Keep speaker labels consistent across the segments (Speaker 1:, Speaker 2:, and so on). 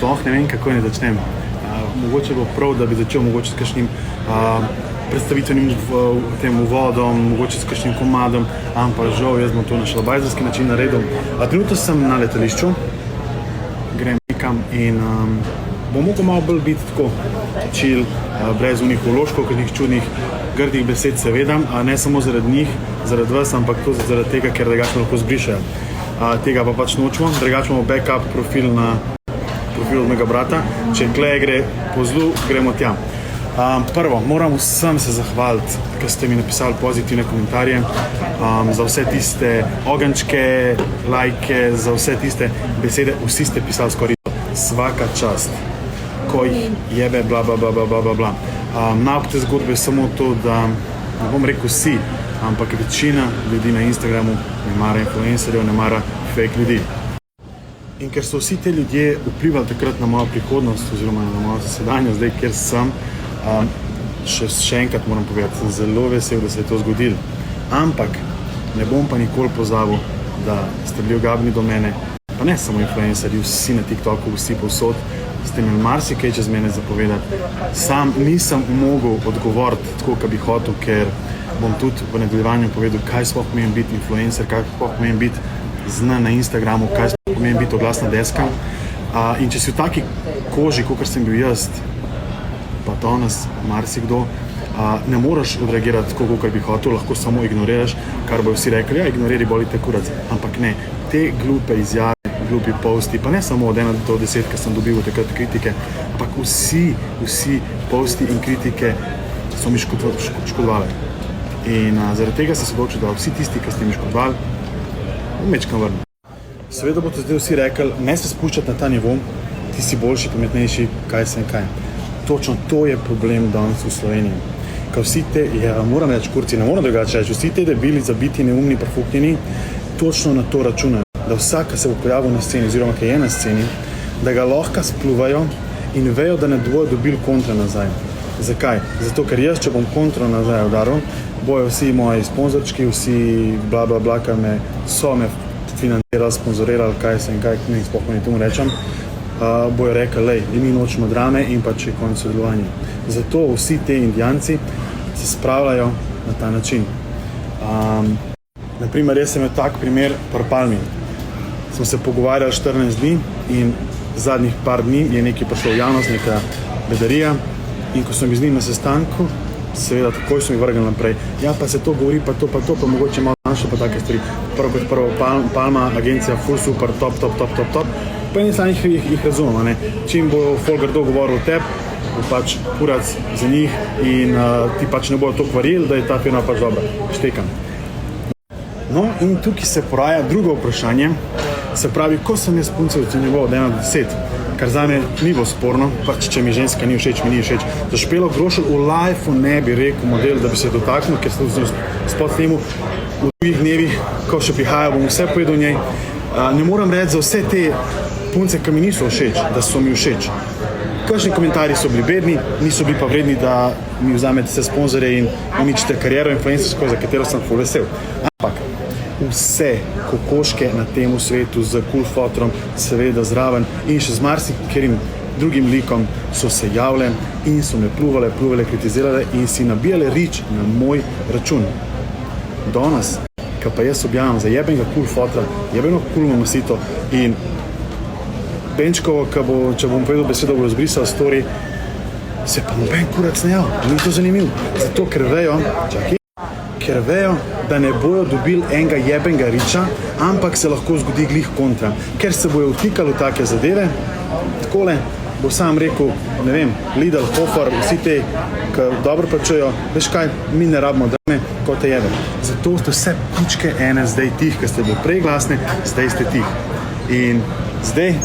Speaker 1: sploh ne vem, kako ne začnem. Mogoče bo prav, da bi začel mogoče s kakšnim predstavitvenim tem uvodom, mogoče s kakšnim komadom, ampak žal, jaz bom to na šalabajzerski način naredil. Trenutno sem na letališču, grem nekam in bom mogel malo bolj biti tako chill, brez unih vložkov, kakšnih čudnih, grdih besed seveda, ne samo zaradi njih, zaradi vas, ampak to zaradi tega, ker drugače lahko zbrišajo. Tega pa pač nočemo, drugače imamo backup profil na profil od mojega brata, če klej gre po zlu, gremo tja. Prvo, moram vsem se zahvaliti, ker ste mi napisali pozitivne komentarje, za vse tiste ogenčke, lajke, za vse tiste besede, vsi ste pisali skoraj svaka čast, ko jih jebe, bla, bla, bla, bla, bla, bla. Nauk te zgodbe je samo to, da ne bom rekel vsi, ampak večina ljudi na Instagramu ne mara influencerjev, ne mara fake ljudi. In ker so vsi te ljudje vplivali takrat na mojo prihodnost oziroma na mojo sedanjost, zdaj kjer sem, še enkrat moram povedati, sem zelo vesel, da se je to zgodilo. Ampak ne bom pa nikoli pozabil, da ste bili ogabni do mene, pa ne samo influencerji, vsi na TikToku, vsi povsod, ste imeli marsikaj čez mene zapovedati. Sam nisem mogel odgovoriti tako, kot bi hotel, ker bom tudi v nadaljevanju povedal, kaj sploh pomeni biti influencer, kaj sploh pomeni biti znan na Instagramu, kaj sploh pomeni biti oglasna deska. In če si v taki koži, kot sem bil jaz, pa danes marsikdo, ne moreš odreagirati tako, kot bi hotel, lahko samo ignoriraš, kar bojo vsi rekli, ja, ignoriri, boli te kurac. Ampak ne, te glupe izjave, glupi posti, pa ne samo od 1 do 10, ker sem dobil takrat kritike, ampak vsi posti in kritike so mi škodovali. In zaradi tega sem se odločil, da vsi tisti, ki ste mi škodovali, mečkam vrnem. Seveda boste zdaj vsi rekli, ne se spuščati na ta nivo, ti si boljši, pametnejši, kaj sem kaj. Točno to je problem danes v Sloveniji. Ko vsi te, moram reči kurci, ne moram drugače reči, vsi te debili, zabiti, neumni, profuknjeni, točno na to računajo, da vsak, ki se bo pojavil na sceni oziroma ki je na sceni, da ga lahko spluvajo in vejo, da ne bojo dobili kontra nazaj. Zakaj? Zato, ker jaz, če bom kontra nazaj udaril, bojo vsi moji sponzorčki, vsi bla bla bla, ki so me financirali, sponzorirali, kaj sem, kaj ne sploh ne tomu rečem, bojo rekli, lej, mi nočemo drame in pa če konec sodelovanja. Zato vsi te Indijanci se spravljajo na ta način. Naprimer, jaz sem imel tak primer pri Palmi. Smo se pogovarjali 14 dni in zadnjih par dni je nekaj prišlo v javnost, neka bedarija. In ko sem bil z njim na sestanku, seveda takoj so mi vrgli naprej. Ja, pa se to govori, pa to, pa mogoče malo manjše, pa take stvari. Prvo, Palma, agencija, full super, top. Pa in sam jih razumem, ne. Čim bo folk grdo govoril o tebi, bo pač kurac za njih in ti pač ne bojo toliko verjeli, da je ta firma pač dobra. Štekam. No, in tukaj se poraja drugo vprašanje, se pravi, ko sem jaz punce ocenjeval od 1 do 10, kar zame ni bilo sporno, pač če mi ženska ni všeč, mi ni všeč. Za Špelo Grošelj v lifeu ne bi rekel model, da bi se dotaknil, ker sem spod snemu v drugih dnevih, ko še prihaja, bom vse povedal njej. Ne moram reči za vse te punce, ki mi niso všeč, da so mi všeč. Kakšni komentarji so bili bedni, niso bili pa vredni, da mi vzamete vse sponzorje in uničite kariero influencersko, za katero sem ful vesel. Ampak vse kokoške na tem svetu z cool fotrom, seveda zraven in še z marsikaterim drugim likom so se javile in so me pluvale, kritizirale in si nabijale rič na moj račun. Danes, ko pa jaz objavljam za jebenega cool fotra, jebeno cool mamasito in Benčkovo, če bom povedal besedo, bo zbrisal story, se pa noben kurac ne javil. Ni to zanimivo. Zato, ker vejo, da ne bojo dobili enega jebenega riča, ampak se lahko zgodi glih kontra. Ker se bojo vtikali v take zadeve, takole, bo sam rekel, ne vem, Lidl, Hofer, vsi te, ki dobro plačujejo, veš kaj, mi ne rabimo drame, kot te jebe. Zato ste vse pičke ene zdaj tih, ki ste bili prej glasne, zdaj ste tih. In zdaj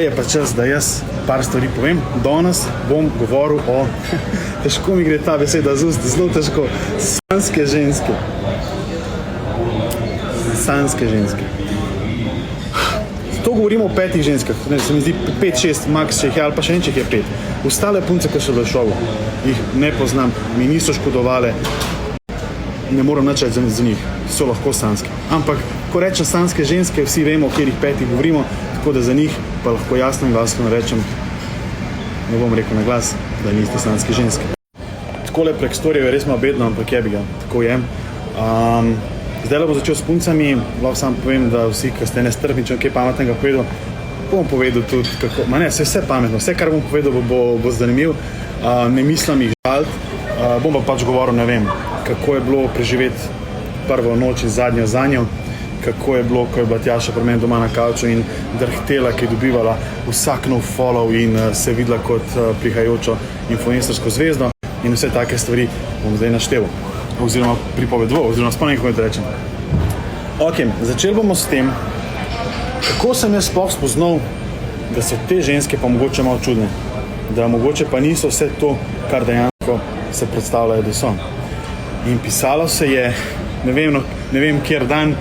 Speaker 1: je pa čas, da jaz par stvari povem. Danes bom govoril o, težko mi gre ta beseda z ust, zelo težko, sanske ženske. To govorimo o 5 ženskah, se mi zdi 5, 6, max če jih je, ali pa še en, če jih je 5. Ostale punce, ki so v šovu, jih ne poznam, mi niso škodovale, ne moram nič reči za njih, so lahko sanske. Ampak, ko rečem sanske ženske, vsi vemo, o katerih 5 govorimo, tako da za njih pa lahko jasno in glasno rečem, ne bom rekel na glas, da niste slanske ženske. Takole prek storjev je res malo bedno, ampak je bi ga, tako je. Zdaj bo začel s puncami, lahko sam povem, da vsi, ki ste nestrpni, če kaj pametnega povedal, bom povedal tudi kako, vse pametno, vse, kar bom povedal, bo zanimiv, ne mislim jih žalt, bom pa pač govoril, ne vem, kako je bilo preživeti prvo noč in zadnjo za njo, kako je bilo, ko je bila Tjaša pri meni doma na kavču in drhtela, ki je dobivala vsak nov follow in se videla kot prihajajočo influencersko zvezdo in vse take stvari bom zdaj naštel, oziroma pripovedoval, oziroma spomnim, kako da rečem. Ok, začeli bomo s tem, kako sem jaz sploh spoznal, da so te ženske pa mogoče malo čudne, da mogoče pa niso vse to, kar dejansko se predstavljajo, da so. In pisalo se je, ne vem kjer dan,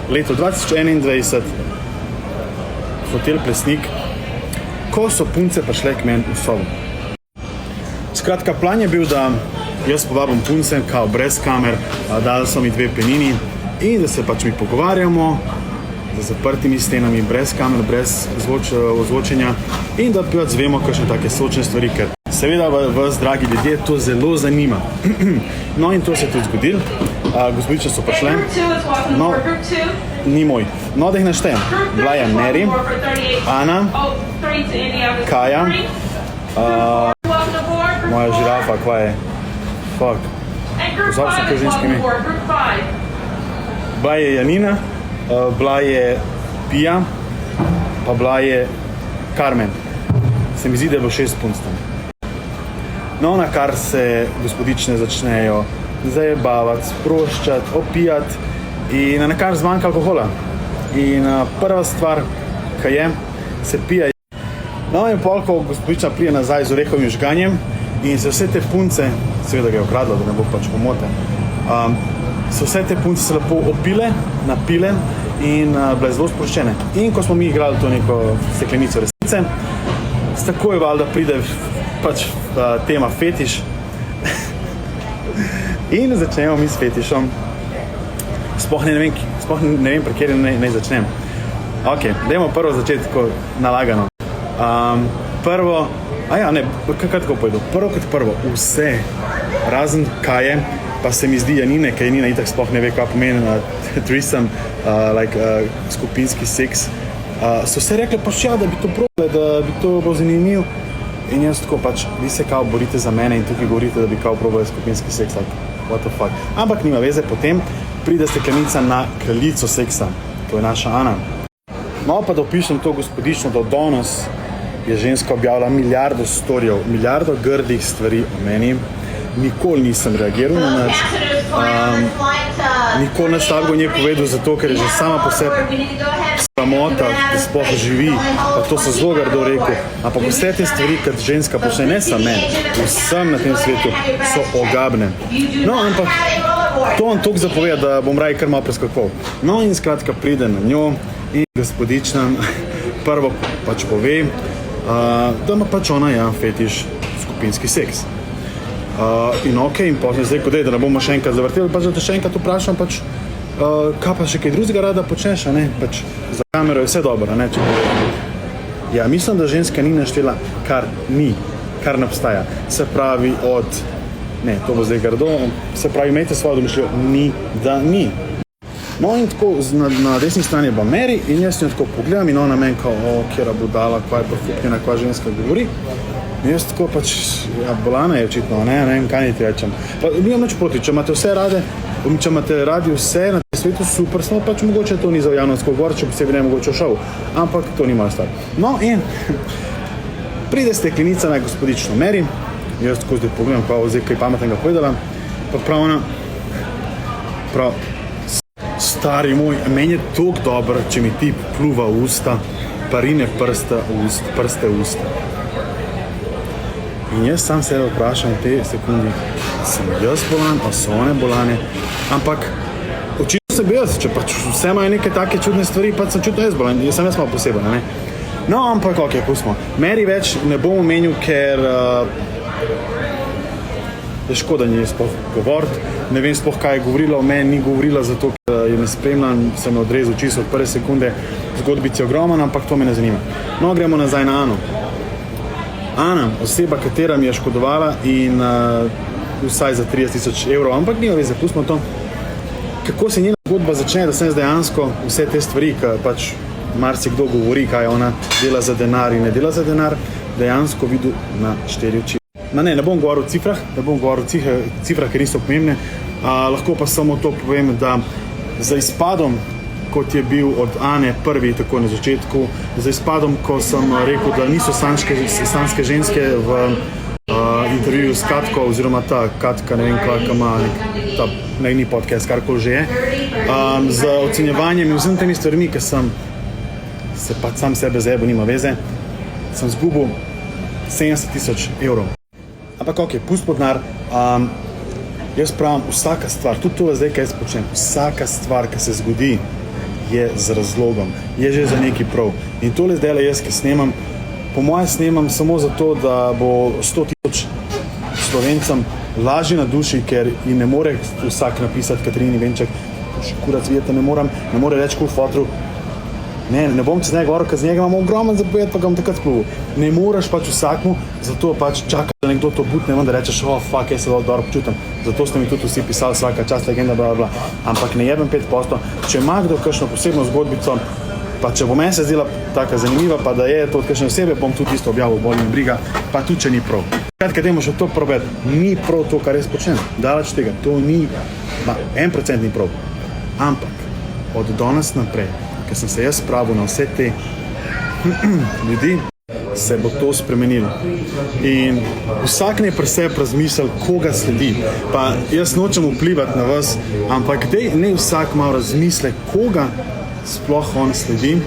Speaker 1: leto 2021, hotel Plesnik, ko so punce prišle k meni v sobo. Skratka, plan je bil, da jaz povabim punce, kao brez kamer, dali so mi 2 penini in da se pač mi pogovarjamo za zaprtimi stenami, brez kamer, brez ozvočenja in da pač zvemo kakšne take sočne stvari, ker seveda vas, dragi ljudje, to zelo zanima. No in to se je tudi zgodilo. Gospodične so prišle. No, ni moj. No, da jih naštejem. Bila je Mary, Ana, Kaja, moja žirafa, kva je? Fuck. Pozabil sem to ženske ime. Bila je Janina, bila je Pija, pa bila je Carmen. Se mi zdi, da je bilo 6 punc tam. No, na kar se gospodične začnejo zajebavati, sproščati, opijati in na kar zmanjka alkohola. In prva stvar, kaj je, se pije. No in pol, ko gospodična prije nazaj z orehovim žganjem in se vse te punce, seveda ga je ukradla, da ne bo pač pomote, so vse te punce se lepo opile, napile in bile zelo sproščene. In ko smo mi igrali to neko steklenico resnice, takoj valjda pride pač tema fetiš in začnemo mi s fetišom. Sploh ne vem, pri kjer naj začnem. Ok, dajmo prvo začeti tako nalagano. Prvo, kaj tako povedal? Prvo kot prvo, vse, razen Kaje, pa se mi zdi Janine, ker Janina itak sploh ne ve, kaj pomeni threesome, skupinski seks, so se rekli pač ja, da bi to probali, da bi to bilo zanimiv. In jaz tako pač, vi se kao borite za mene in tukaj govorite, da bi kao probali skupinski seks, what the fuck. Ampak nima veze, potem pride steklenica na kraljico seksa, to je naša Ana. Malo pa da opišem to gospodično, da danes je ženska objavila milijardo storjev, milijardo grdih stvari o meni. Nikoli nisem reagiral na nič. Nikoli nič takega nje povedal, zato ker je že sama po sebi sramota, da sploh živi, pa to so zelo grdo rekel. Ampak vse te stvari, kad ženska počne, ne samo meni, vsem na tem svetu, so ogabne. No, ampak to on toliko zapove, da bom raje kar malo preskakal. No in skratka pride na njo in gospodična prvo pač pove, da ima pač ona fetiš skupinski seks. In ok, in potem zdaj, ko da ne bomo še enkrat zavrteli, pač da te še enkrat vprašam, pač, kaj pa še kaj drugega rada počneš, a ne? Pač za kamero je vse dobro, a ne? Ja, mislim, da ženska ni naštela, kar ni, kar ne obstaja. Se pravi od, ne, to bo zdaj grdo, se pravi, imejte svojo domišljijo, ni, da ni. No in tako, na desni strani je bila Mary in jaz njo tako pogledam in ona meni kao, kjera budala, kva je profuknjena, kva ženska govori. In jaz tako pač, bolana je očitno, ne vem, kaj ni ti rečem. Pa nimam nič proti, če imate vse rade, če imate radi vse na tem svetu, super, samo pač mogoče to ni za javnost govor, če bi sebi ne mogoče šel, ampak to ni moja stvar. No in pride steklenica na gospodično Mary, jaz tako zdaj pogledam, pa zdaj kaj pametnega povedala, pa prav ona, stari moj, meni je toliko dobro, če mi ti pluva v usta, pa rine prste v usta. In jaz sam sebe vprašam v te sekundi, sem jaz bolan, pa so one bolane, ampak očitno sem jaz, če pač vse imajo neke take čudne stvari, pa sem čutno jaz bolan, sem jaz malo poseben, ne? No, ampak ok, pustimo. Mary več ne bom omenil, ker je škoda nje sploh govoriti, ne vem sploh, kaj je govorila o meni, ni govorila zato, ker je ne spremljam, sem odrezal čisto od prve sekunde, zgodbici ogromen, ampak to me ne zanima. No, gremo nazaj na Ano. Ana, oseba, katera mi je škodovala in vsaj za 30 000 evrov, ampak ni veze, pustimo to. Kako se njena zgodba začne, da sem dejansko vse te stvari, ki pač marsikdo govori, kaj ona dela za denar in ne dela za denar, dejansko videl na 4 oči. Ne bom govoril o cifrah, ker niso pomembne, lahko pa samo to povem, da za izpadom, kot je bil od Ane prvi, tako na začetku, za izpadom, ko sem rekel, da niso sanjske ženske v intervjuju s Katko, oziroma ta Katka, ne vem, kaj ima ta najni podcast, karkoli že je, z ocenjevanjem in vsem temi stvarmi, ki sem se pa sam sebe zajebo, nima veze, sem zgubil 70 000 evrov. Ampak ok, pust pod denar, jaz pravim, vsaka stvar, tudi to zdaj, kaj jaz počnem, vsaka stvar, ki se zgodi, je z razlogom, je že za neki prav. In tole zdaj jaz, ki snemam, po moje snemam samo zato, da bo 100 000 Slovencem lažje na duši, ker ne more vsak napisati Katarini Venček, še kurac videti ne more reči fotru, ne bom čez njega govoril, ker z njega imamo ogromen zapoved, pa ga bom takrat spluval. Ne moreš pač vsakmu, zato pač čaka, da nekdo to butne, da rečeš, fuck, jaz se dobro počutim. Zato ste mi tudi vsi pisali, vsaka čast, legenda, bla, bla. Ampak ne jebem 5%. Če ima kdo kakšno posebno zgodbico, pa če bo meni se zdela taka zanimiva, pa da je to od kakšne osebe, bom tudi isto objavil, boli me briga, pa tudi če ni prav. Kratka, dajmo še to probati, ni prav to, kar jaz počnem. Daleč tega, to ni, 1% ni prav. Ampak od danes naprej, ker sem se jaz spravil na vse te ljudi, se bo to spremenilo. In vsak ne pri sebi razmislil, koga sledi. Pa jaz nočem vplivati na vas, ampak dej ne vsak malo razmisle, koga sploh on sledi.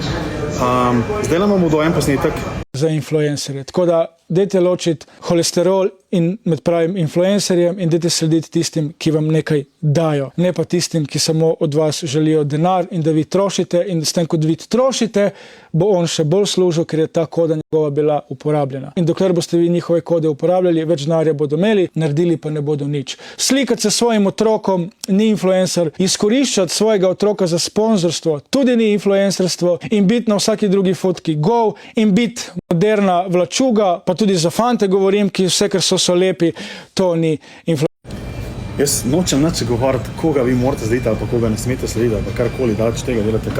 Speaker 1: Zdaj imamo do en posnetek
Speaker 2: za influencerje. Tako da dajte ločiti holesterol in med pravim influencerjem in dajte slediti tistim, ki vam nekaj dajo. Ne pa tistim, ki samo od vas želijo denar in da vi trošite in s tem, kot vi trošite, bo on še bolj služil, ker je ta koda njegova bila uporabljena. In dokler boste vi njihove kode uporabljali, več denarja bodo imeli, naredili pa ne bodo nič. Slikati se s svojim otrokom ni influencer, izkoriščati svojega otroka za sponzorstvo tudi ni influencerstvo in biti na vsaki drugi fotki go in biti moderna vlačuga, pa tudi za fante govorim, ki vse, ker so lepi, to ni influencer.
Speaker 1: Jaz nočem nič govoriti, koga vi morate slediti ali pa koga ne smete slediti ali pa karkoli, daleč tega delate,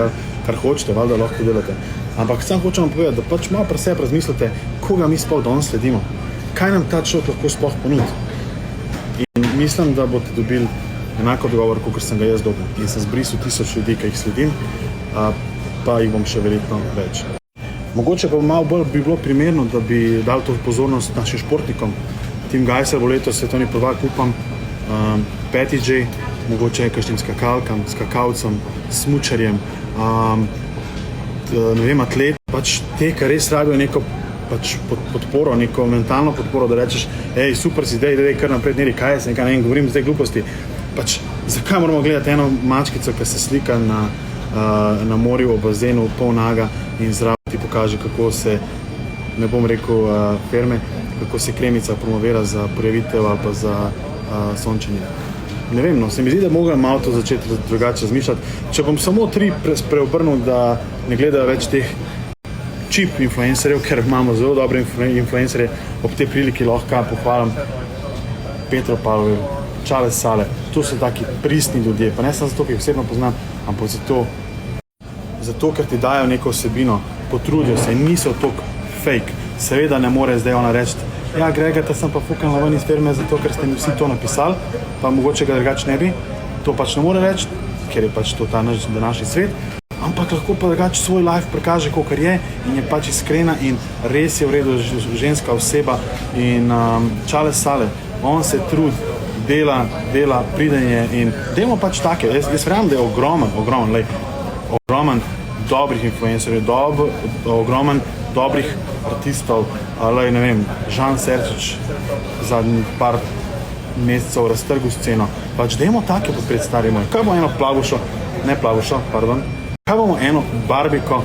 Speaker 1: kar hočete, valjda lahko delate. Ampak sam hočem vam povedati, da pač malo pri sebi razmislite, koga mi sploh danes sledimo. Kaj nam ta človek lahko sploh ponudi? In mislim, da boste dobili enako odgovor, kot sem ga jaz dobil. In sem zbrisal 1000 ljudi, ki jih sledim, pa jih bom še verjetno več. Mogoče pa malo bolj bi bilo primerno, da bi dali to pozornost našim športnikom. Tim Gajser bo letos svetovni prvak, upam, Petty J, mogoče kakšnim skakalkam, skakalcem, smučarjem, ne vem, atlet, pač te, ki res rabijo neko pač podporo, neko mentalno podporo, da rečeš, super si, dej, kar naprej, neri, kaj je, ne vem, govorim zdaj gluposti. Pač, zakaj moramo gledati eno mačkico, ki se slika na morju, v bazenu, polnaga in zraven ti pokaže, kako se, ne bom rekel firme, kako se kremica promovira za projevitev ali pa za sončenje. Ne vem, se mi zdi, da moram malo to začeti drugače razmišljati. Če bom samo 3 preobrnil, da ne gledajo več teh cheap influencerjev, ker imamo zelo dobre influencerje, ob te priliki lahko pohvalim Petro Pavlovi, Čale Sale, to so taki pristni ljudje, pa ne samo zato, ker jih osebno poznam, ampak zato, ker ti dajo neko osebino, potrudijo se in niso toliko fake. Seveda ne more zdaj ona reči, ja, Gregata sem pa fuknila ven iz firme, zato ker ste mi vsi to napisali, pa mogoče ga drugače ne bi. To pač ne more reči, ker je pač to ta naš današnji svet, ampak lahko pa drugače svoj life prikaže, kakor je in je pač iskrena in res je v redu ženska oseba in Čale Sale, on se trudi, dela, pridenje in dajmo pač take. Jaz verjamem, da je ogromen dobrih influencerjev, ogromen dobrih artistov, ne vem, Žan Serčič zadnjih par mesecev raztrgal sceno. Pač dajmo take podpreti, stari moj. Kaj bomo eno kaj bomo eno barbiko,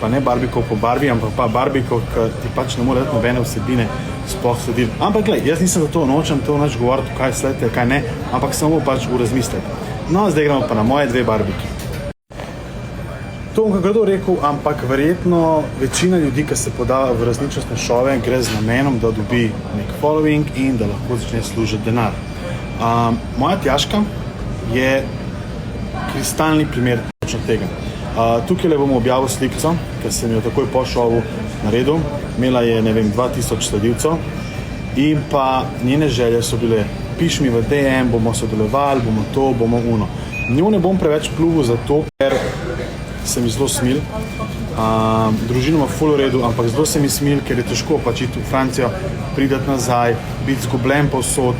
Speaker 1: pa ne barbiko po Barbi, ampak pa barbiko, ki ti pač ne more dati nobene vsebine sploh slediti. Ampak glej, jaz nisem za to, nočem to nič govoriti, kaj sledite, kaj ne, ampak samo pač v razmislek. No, zdaj gremo pa na moje 2 barbiki. To bom grdo rekel, ampak verjetno večina ljudi, ki se poda v resničnostne šove, gre z namenom, da dobi nek following in da lahko začne služiti denar. Moja Tjaška je kristalni primer točno tega. Tukaj le bom objavil slikico, ker sem jo takoj po šovu naredil. Imela je, ne vem, 2000 sledilcev in pa njene želje so bile, piš mi v DM, bomo sodelovali, bomo to, bomo uno. Njo ne bom preveč pluvil zato, ker se mi zelo smil. Družino ima ful v redu, ampak zelo se mi smil, ker je težko pač iti v Francijo, pridati nazaj, biti zgubljen povsod.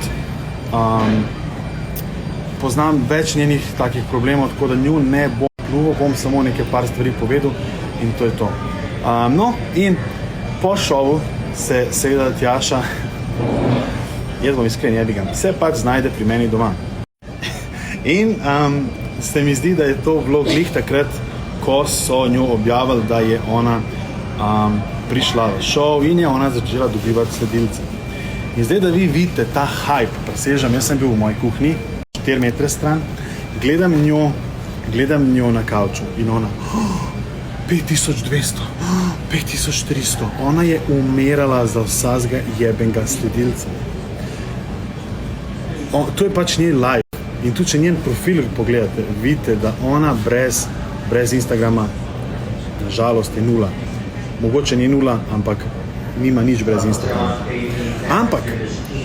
Speaker 1: Poznam več njenih takih problemov, tako da njo ne bom pluvil, bom samo nekaj par stvari povedal in to je to. No, in po šovu se seveda Tjaša, jaz bom iskren, jebiga, se pač znajde pri meni doma. In se mi zdi, da je to bilo glih takrat, ko so njo objavili, da je ona prišla v šov in je ona začela dobivati sledilce. In zdaj, da vi vidite ta hype, presežem, jaz sem bil v moji kuhinji, 4 metre stran, gledam njo na kavču in ona 5200, 5300, ona je umirala za vsakega jebenga sledilca. To je pač njen live. In tudi, če njen profil pogledate, vidite, da ona brez Instagrama, nažalost, je nula. Mogoče ni nula, ampak nima nič brez Instagrama. Ampak,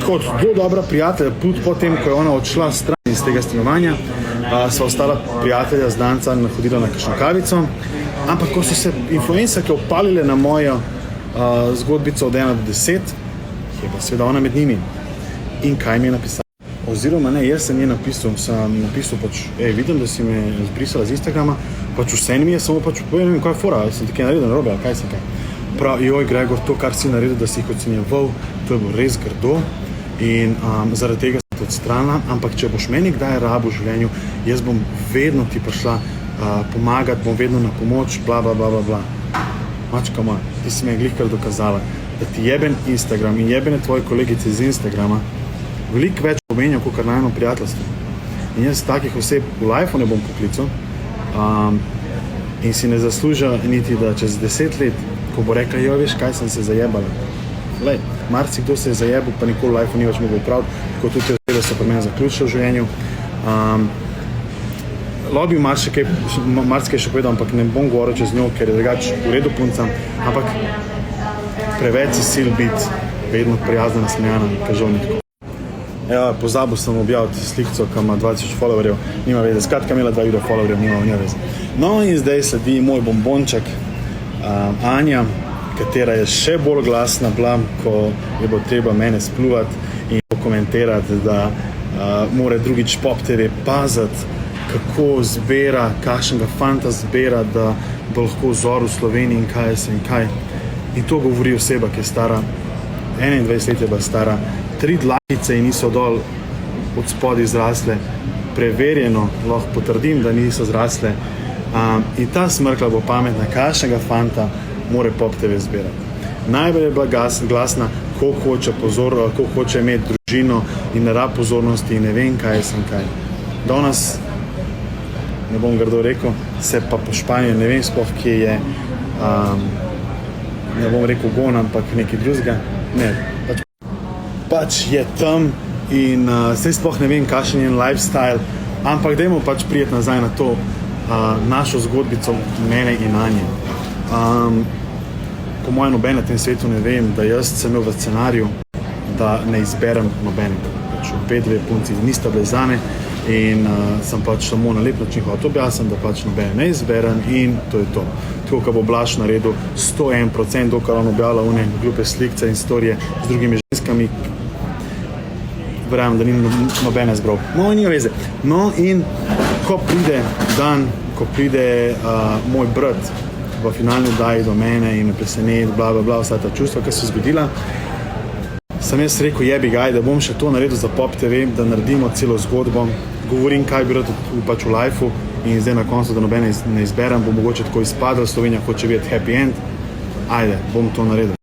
Speaker 1: kot zelo dobra prijatelja, tudi potem, ko je ona odšla stran iz tega stanovanja, sva ostala prijatelja, znanca, hodila na kakšno kavico, ampak ko so se influencerke opalile na mojo zgodbico od 1 do 10, je pa seveda ona med njimi. In kaj mi je napisala? Oziroma ne, jaz sem je napisal pač, vidim, da si me zbrisala z Instagrama, pač vse mi je, samo pač povem, kaj je fora, sem tako naredil narobe, ali kaj sem kaj. Prav, joj, Gregor, to, kar si naredil, da si jih ocenjeval, to je bilo res grdo in zaradi tega sem te odstranila, ampak če boš meni kdaj rabil v življenju, jaz bom vedno ti prišla pomagati, bom vedno na pomoč, bla, bla, bla, bla, bla. Mačka moja, ti si me glihkar dokazala, da ti jeben Instagram in jebene tvoje kolegice iz Instagrama veliko več pomenijo, kot najno prijateljstvo. In jaz takih oseb v lifeu ne bom poklical in si ne zasluža niti, da čez 10 let, ko bo rekla, jo, veš, kaj sem se zajebala. Lej, marsikdo se je zajebal, pa nikoli v lifeu ni več mogel upraviti, tako tudi te osebe so pri meni zaključile v življenju. Lobby marsikaj še povedal, ampak ne bom govoril čez njo, ker je drugač v redu punca, ampak preveč si sil biti vedno prijazna, nasmejana, kažovnik. Ja, pozabil sem objaviti slikico, ki ima 2000 followerjev, nima veze, skratka imela 2 video followerjev, nima veze. No in zdaj sledi moj bombonček, Anja, katera je še bolj glasna bila, ko je bo treba mene spluvati in komentirati, da mora drugič Pop TV paziti, kako zbira, kakšnega fanta zbira, da bo lahko vzor v Sloveniji in kaj se in kaj. In to govori oseba, ki je stara, 21 let je bila stara, 3 dlakice in niso dol od spodaj zrasle. Preverjeno, lahko potrdim, da niso zrasle. In ta smrkla bo pametna, kakšnega fanta more Pop TV zbirati. Najbolj je bila glasna, koliko hoče imeti družino in ne rab pozornosti in ne vem kaj sem kaj. Danes, ne bom grdo rekel, se pa po Španiji, ne vem sploh, kje je, ne bom rekel gon, ampak nekaj drugega. Ne, pač je tam in zdaj sploh ne vem, kakšen je lifestyle, ampak dajmo pač prijeti nazaj na to našo zgodbico mene in Anje. Po mojem nobene na tem svetu ne vem, da jaz sem imel v scenariju, da ne izberem nobenega. Pač obe dve punci nista bile zame in sem pač samo na lep način hotel objasniti, da pač nobene ne izberem in to je to. Tako, ko bo Blaž naredil 101%, dokaj on objavlja one glupe slikce in storije z drugimi ženskami, verjamem, da ni nobene zbral. No, ni veze. No, in ko pride dan, ko pride moj brat v finalni oddaji do mene in me preseneti, bla, bla, bla, vsa ta čustva, ki so zgodila, sem jaz rekel, jebi gaj, da bom še to naredil za Pop TV, da naredimo celo zgodbo, govorim, kaj bi rad pač v lifeu in zdaj na koncu, da nobene ne izberem, bo mogoče tako izpadel, Slovenija hoče videti happy end, ajde, bom to naredil.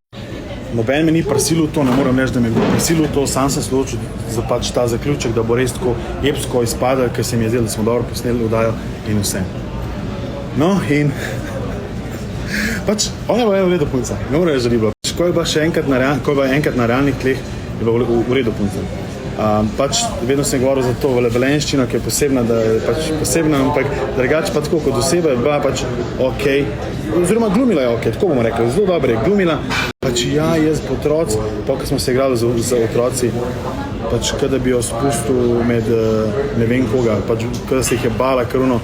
Speaker 1: Noben me ni prisilil to, ne moram reči, da me je prisilil to, sam sem se odločil za pač ta zaključek, da bo res tako epsko izpadel, ker se mi je zdelo, da smo dobro posneli oddajo in vse. No in pač ona je bila v redu punca, ne more reči, da ni bila. Ko je bila še enkrat na realnih tleh, je bila v redu punca. Pač vedno sem govoril za to velenščino, ki je posebna, da je pač posebna, ampak drugače pa tako kot oseba je bila pač ok, oziroma glumila je ok, tako bomo rekli, zelo dobro je glumila. Pač ja, jaz po otroci, ko smo se igrali z otroci, pač kada bi jo spustil med ne vem koga, pač kada se jih je bala, ker ono,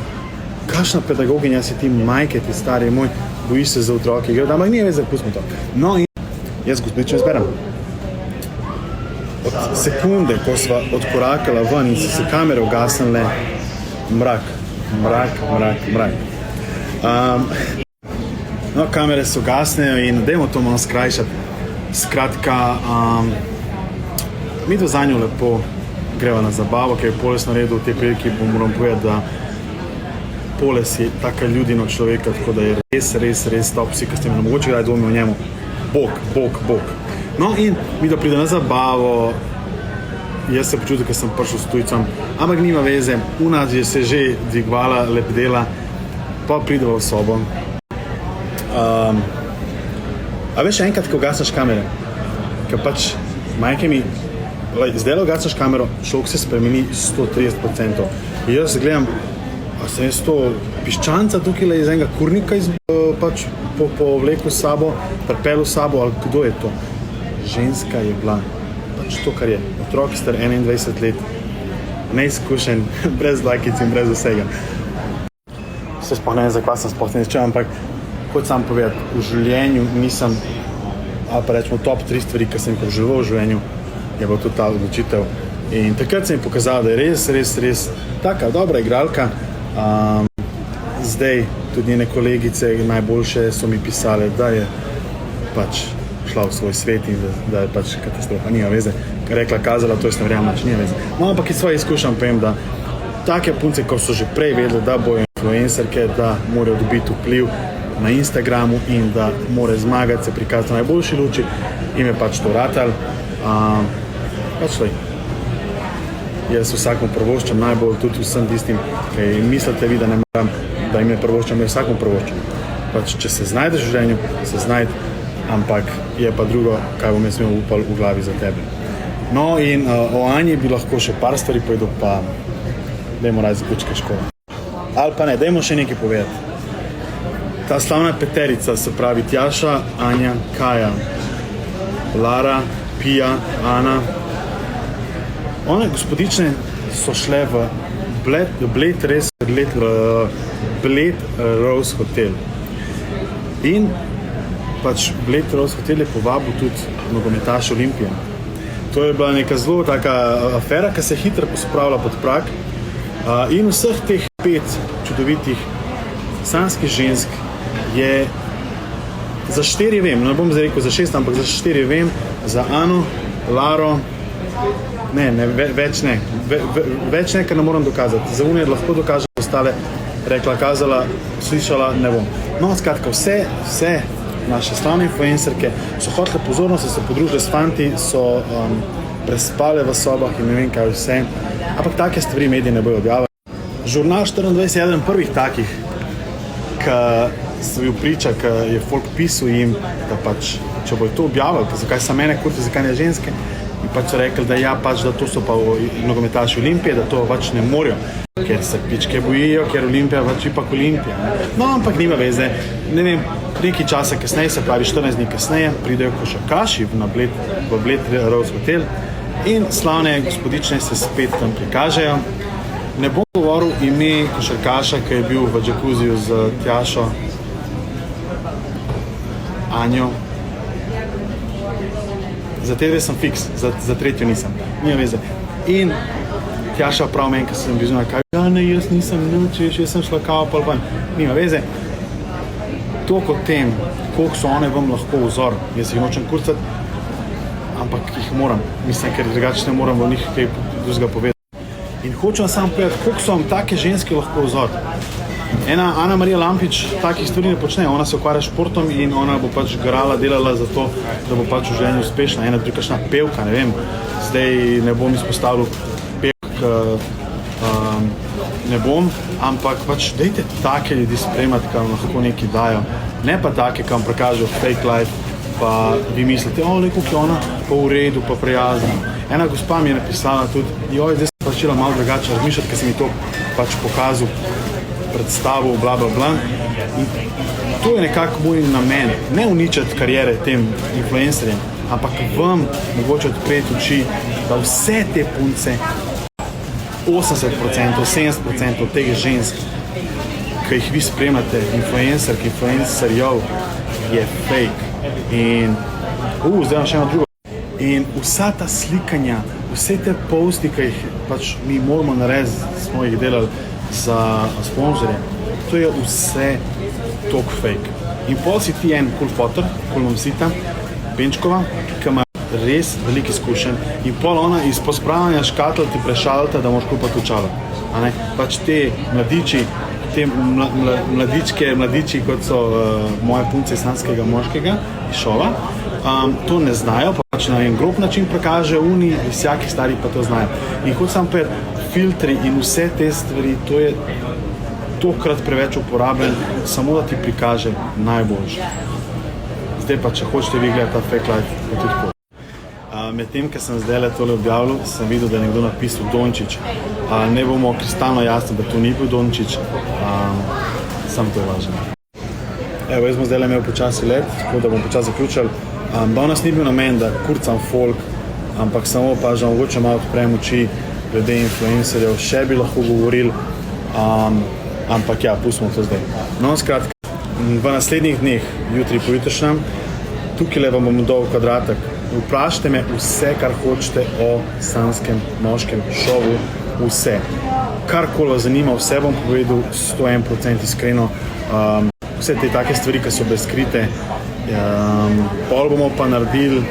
Speaker 1: kakšna pedagoginja si ti, majke ti stari moj, bojiš se za otroke, ampak nije veze, pustimo to. No in jaz gospodično izberem. Od sekunde, ko sva odkorakala ven in so se kamere ugasnile, mrak. No, kamere se ugasnejo in dajmo to malo skrajšati. Skratka, mi do za njo lepo greva na zabavo, ker je Poles naredil v tej priliki, moram povedati, da Poles je taka ljudino človeka, tako da je res top, vsi, ki ste me mogoče kdaj dvomi o njemu. Bog. No in mi da pride na zabavo, jaz se počutim, ker sem prišel s tujcem, ampak nima veze, una je se že dvigvala, lepdela, pa prideva v sobo. A veš enkrat, ko gasnaš kamere, ker pač majke mi, zdaj gasnaš kamero, šok se spremeni 130%. In jaz gledam, a sem jaz to piščanca tukaj iz enega kurnika pač po vleku s sabo, pripelju s sabo, ali kdo je to? Ženska je bila, pač to, kar je. Otrok star 21 let, neizkušen, brez dlakic in brez vsega. Se sploh ne vem, zakaj sem sploh ne izčel, ampak kot sam povedati, v življenju nisem, ali pa rečemo top 3 stvari, ki sem jih preživel v življenju, je bila tudi ta odločitev. In takrat sem jim pokazal, da je res taka dobra igralka. Zdaj tudi njene kolegice najboljše so mi pisale, da je pač šla v svoj svet in da je pač katastrofa, nima veze. Rekla, kazala, to jaz ne verjamem, nima veze. No, ampak iz svoje izkušnje povem, da take punce, ko so že prej vedeli, da bojo influencerke, da morajo dobiti vpliv na Instagramu in da mora zmagati, se prikazati v najboljši luči, jim je pač to ratal. Pač to je. Jaz vsakmu prvoščam najbolj, tudi vsem tistim, ki mislite vi, da ne moram, da jim je prvoščam, jaz vsakmu prvoščam. Pač, če se znajdeš v življenju, se znajdi, ampak je pa drugo, kaj bom jaz imel upal v glavi za tebe. No in o Anji bi lahko še par stvari povedal, pa dajmo raje zaključke škole. Ali pa ne, dajmo še nekaj povedati. Ta slavna peterica, se pravi Tjaša, Anja, Kaja, Lara, Pija, Ana, one gospodične so šle v Bled Rose Hotel. In pač Bled Rose Hotel je povabil tudi nogometaš Olimpije. To je bila neka zelo taka afera, ki se je hitro pospravila pod prag. In vseh teh 5 čudovitih sanskih žensk je za 4 vem, ne bom zdaj rekel za 6, ampak za 4 vem, za Ano, Laro, več ne, ker ne moram dokazati. Za unije lahko dokažem, ostale rekla, kazala, slišala, ne bom. No, skratka, vse naše slavne influencerke so hotele pozornost, so se podružile s fanti, so prespale v sobah in ne vem kaj vse, ampak take stvari mediji ne bojo objavili. Žurnal 24 je eden prvih takih, ki sem bil priča, ki je folk pisal jim, da pač, če bojo to objavili, zakaj so mene kurti, zakaj ne ženske, in pač so rekli, da ja, pač, da to so pa nogometaši Olimpije, da to pač ne morajo, ker se pičke bojijo, ker Olimpija pač ipak Olimpija. No, ampak nima veze, ne vem, nekaj časa kasneje, se pravi 14 dni kasneje, pridejo košarkaši v Bled Rose Hotel in slavne gospodične se spet tam prikažejo. Ne bom govoril ime košarkaša, ki je bil v džakuziju z Tjašo, Anjo. Za te dve sem fiks, za tretjo nisem, nima veze. In Tjaša prav meni, ko sem bil zunaj, kaj, ja ne, jaz nisem nič, jaz sem šla kao pol ven, nima veze. Toliko o tem, koliko so one vam lahko vzor, jaz jih nočem kurcati, ampak jih moram, mislim, ker drugače ne moram v njih kaj drugega povedati. In hočem samo povedati, koliko so vam take ženske lahko vzor. Ena Ana Marija Lampič takih stvari ne počne, ona se ukvarja športom in ona bo pač garala, delala za to, da bo pač v življenju uspešna. Ena drugačna pevka, ne vem, zdaj ne bom izpostavil pevk, ne bom, ampak pač dajte take ljudi spremljati, ki vam lahko nekaj dajo, ne pa take, ki vam prikažejo fake life, pa vi mislite, koliko je ona pa v redu, pa prijazna. Ena gospa mi je napisala tudi, zdaj sem začela malo drugače razmišljati, ker sem mi to pač pokazal, predstavil, bla, bla, bla. In to je nekako moj namen, ne uničiti karijere tem influencerjem, ampak vam mogoče odpreti oči, da vse te punce, 80%, 70% teh žensk, ki jih vi spremljate, influencerjev, je fake. In, zdaj imam še eno drugo. In vsa ta slikanja, vse te posti, ki jih pač mi moramo narediti, smo jih delali za sponzorje, to je vse tok fake. In pol si ti en cool fotor, cool mamsita, Benčkova, ki ima res veliko izkušenj, in pol ona iz pospravljanja škatl ti prešalta, da moraš kupiti očala. Pač te mladiči, te mladiči, kot so moje punce iz Sanskega moškega, iz šova, to ne znajo, pač na en grob način prikaže, vsaki stari pa to znajo. In kot sam per filtri in vse te stvari, to je tokrat preveč uporabljen, samo da ti prikaže najboljše. Zdaj pa, če hočete vi gledati ta fake life, je tudi tako. Medtem, ko sem zdaj tole objavljal, sem videl, da je nekdo napisal Dončić. Ne bomo kristalno jasni, da to ni bil Dončić, samo to je važno. Evo, jaz bom zdaj imel počasi let, tako da bom počasi zaključil. Danes ni bil namen, da kurcam folk, ampak samo pa, že mogoče malo odprem oči glede influencerjev, še bi lahko govorili, ampak ja, pustimo to zdaj. No, skratka, v naslednjih dneh, jutri po jutrišnjem, tukaj le vam bom dal kvadratek. Vprašajte me vse, kar hočete o Sanskem moškem šovu, vse. Karkoli vas zanima, vse bom povedal 101% iskreno. Vse te take stvari, ki so bezkrite. Pol bomo pa naredili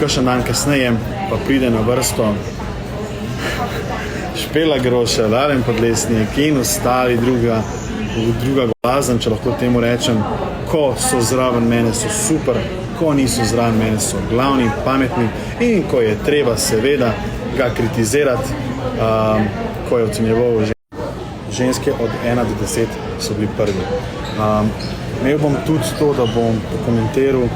Speaker 1: kakšen dan kasneje, pa pride na vrsto Špela Grošelj, Alen Podlesnik in ostali druga glazen, če lahko temu rečem, ko so zraven mene, so super, ko niso zraven mene, so glavni, pametni in ko je treba seveda ga kritizirati, ko je ocenjeval ženske od 1 do 10 so bili prvi. Imel bom tudi to, da bom pokomentiral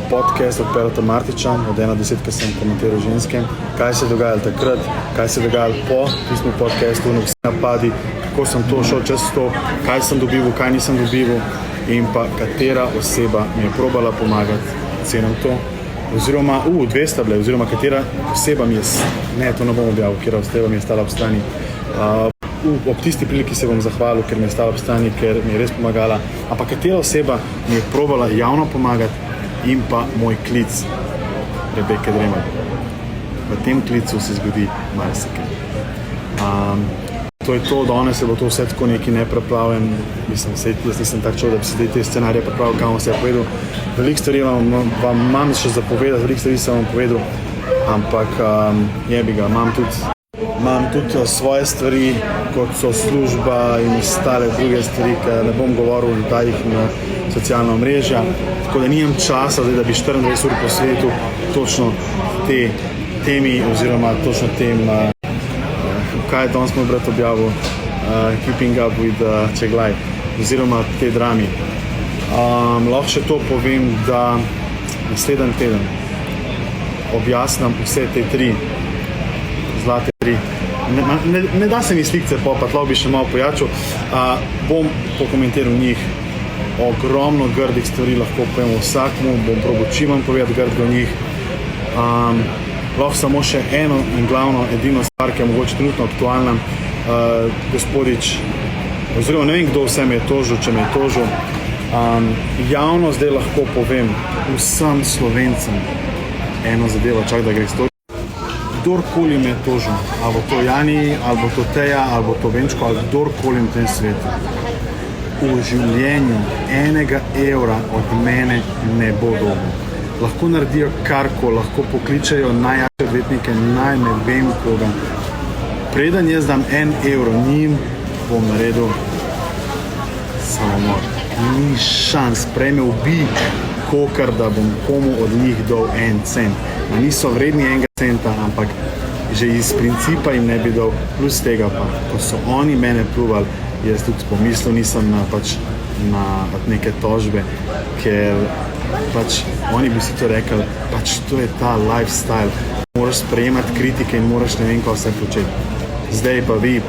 Speaker 1: podcast od Perota Martiča, od 1 do 10, ki sem komentiral ženske, kaj se je dogajalo takrat, kaj se je dogajalo po tistem podcastu, vsi napadi, kako sem to šel čez to, kaj sem dobival, kaj nisem dobival in pa katera oseba mi je probala pomagati, cenim to, oziroma, dve sta bile, oziroma katera oseba mi je, ne, to ne bom objavil, katera oseba mi je stala ob strani. Ob tisti priliki se bom zahvalil, ker mi je stala ob strani, ker mi je res pomagala, ampak katera oseba mi je probala javno pomagati in pa moj klic, Rebeke Dremelj. V tem klicu se zgodi marsikaj. To je to, danes se bo to vse tako neki nepreplavljen, jaz nisem tak človek, da bi se te scenarije pripravil, kam se je povedal. Veliko stvari vam imam še zapovedati, veliko stvari sem vam povedal, ampak jebiga, imam tudi svoje stvari, kot so služba in ostale druge stvari, ki ne bom govoril o detajlih na socialna omrežja, tako da nimam časa, da bi 24 ur po svetu točno te temi oziroma točno tem, kaj je danes moj brat objavil, Keeping Up with Čeglaj, oziroma te drami. Lahko še to povem, da naslednji teden objasnim vse te tri zlate tri. Ne da se mi slikce pa tla bi še malo pojačal. Bom pokomentiral njih. Ogromno grdih stvari lahko povem vsakmu, bom probal čim vam povedati grdgo njih. Lahko samo še eno in glavno, edino stvar, ki je mogoče trenutno aktualna. Gospodič, oziroma ne vem, kdo vse me je tožil, če me je tožil. Javno zdaj lahko povem vsem Slovencem eno zadevo, čak da gre stori. Kdorkoli me je tožil, ali bo to Jani, ali bo to Teja, ali bo to Benčko, ali kdorkoli v tem svetu, v življenju €1 od mene ne bo dobil. Lahko naredijo karkoli, lahko pokličejo najjače odvetnike, naj ne vem koga. Preden jaz dam €1 njim, bom naredil samomor. Ni šans, prej me ubij, kakor da bom komu od njih dal 1 cent. Niso vredni 1 centa, ampak že iz principa jim ne bi dal, plus tega pa, ko so oni mene pljuvali, jaz tudi pomislil nisem na neke tožbe, ker pač oni bi si to rekli, pač to je ta lifestyle, moraš sprejemati kritike in moraš ne vem kaj vse početi. Zdaj pa vi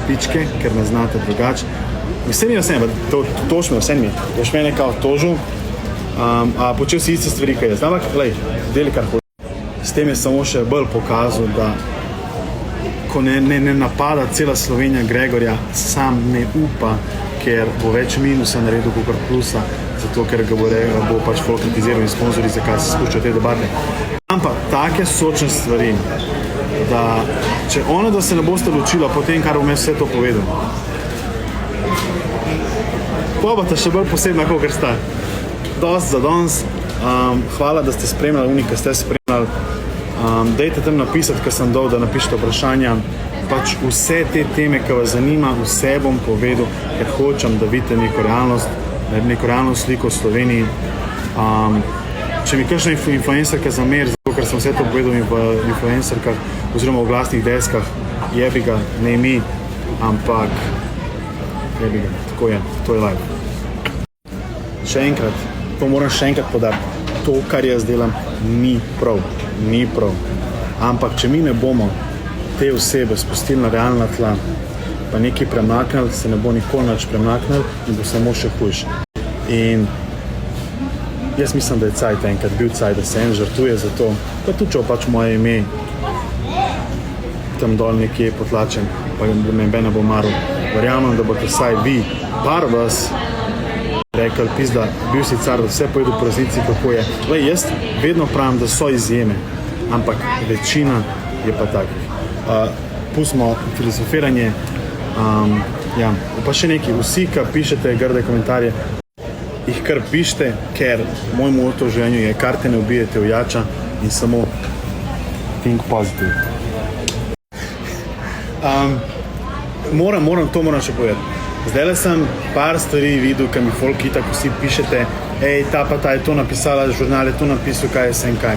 Speaker 1: pičke, ker ne znate drugače. Vse mi je vse, tož me vse mi, boš mene kao tožil, a počel si iste stvari, kaj jaz. Ampak, glej, deli kar hoče. S tem je samo še bolj pokazal, da ko ne napada cela Slovenija Gregorja, sam ne upa, ker bo več minusa naredil kot plusa, zato ker ga bo pač folk kritiziral in sponzorji, zakaj se spuščajo te debate. Ampak take sočne stvari, da če ona da se ne boste ločila po tem, kar bom jaz vse to povedal, pobata še bolj posebna, kot sta. Dost za danes. Hvala, da ste spremljali, unika ste spremljali. Dajte tam napisati, ker sem dal, da napišete vprašanja. Pač vse te teme, ki vas zanima, vse bom povedal, ker hočem, da vidite neko realno sliko v Sloveniji. Če mi kakšna influencerka zameri, zato ker sem vse to povedal v influencerkah oziroma v glasnih deskah, jebi ga, ne mi, ampak jebi ga, tako je, to je live. Še enkrat, to moram še enkrat podariti, to, kar jaz delam, ni prav. Ampak, če mi ne bomo te osebe spustili na realna tla, pa nekaj premaknili, se ne bo nikoli nič premaknili in bo samo še hujše. In jaz mislim, da je cajt enkrat bil cajt, da se en žrtuje za to, pa tudi če pač moje ime tam dol nekje potlačen, pa me ne bo maral. Verjamem, da boste vsaj vi, par vas, rekli, pizda, bil si car, da vse pojedu po resnici, kako je. Lej, jaz vedno pravim, da so izjeme, ampak večina je pa takih. Pustimo filozofiranje. Pa še nekaj, vsi, ki pišete grde komentarje, jih kar pišete, ker moj moto v življenju je, kar te ne ubije, te ojača in samo think positive. Moram še povedati. Zdaj sem par stvari videl, ki mi folk itak vsi pišete, ta pa ta je to napisala, žurnal je to napisal, kaj je sem kaj.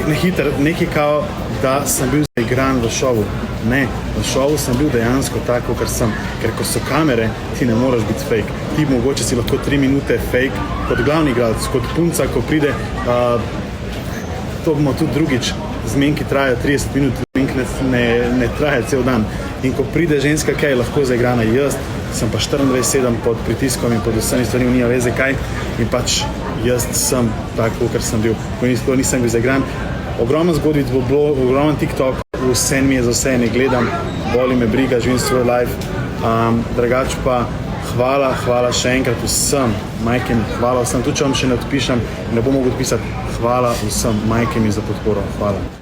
Speaker 1: Na hiter, nekaj kao, da sem bil zaigran v šovu. Ne, v šovu sem bil dejansko tako, ker ko so kamere, ti ne moraš biti fake. Ti mogoče si lahko 3 minute fake, kot glavni igralec, kot punca, ko pride, to bomo tudi drugič, zmenki trajajo 30 minut, zmenki ne traja cel dan. In ko pride ženska, kaj je lahko zaigrana, jaz sem pa 24/7 pod pritiskom in pod vsemi stvarmi, nima veze kaj, in pač jaz sem tako, ker sem bil, ko nisem bil zaigran. Ogromno zgodbic bo bilo, ogromno TikTok, vse mi je za vse, ne gledam, boli me briga, živim svoj life. Drugač pa hvala še enkrat vsem majkem, hvala vsem, tudi če vam še ne odpišem, ne bom mogel odpisati, hvala vsem majkem za podporo, hvala.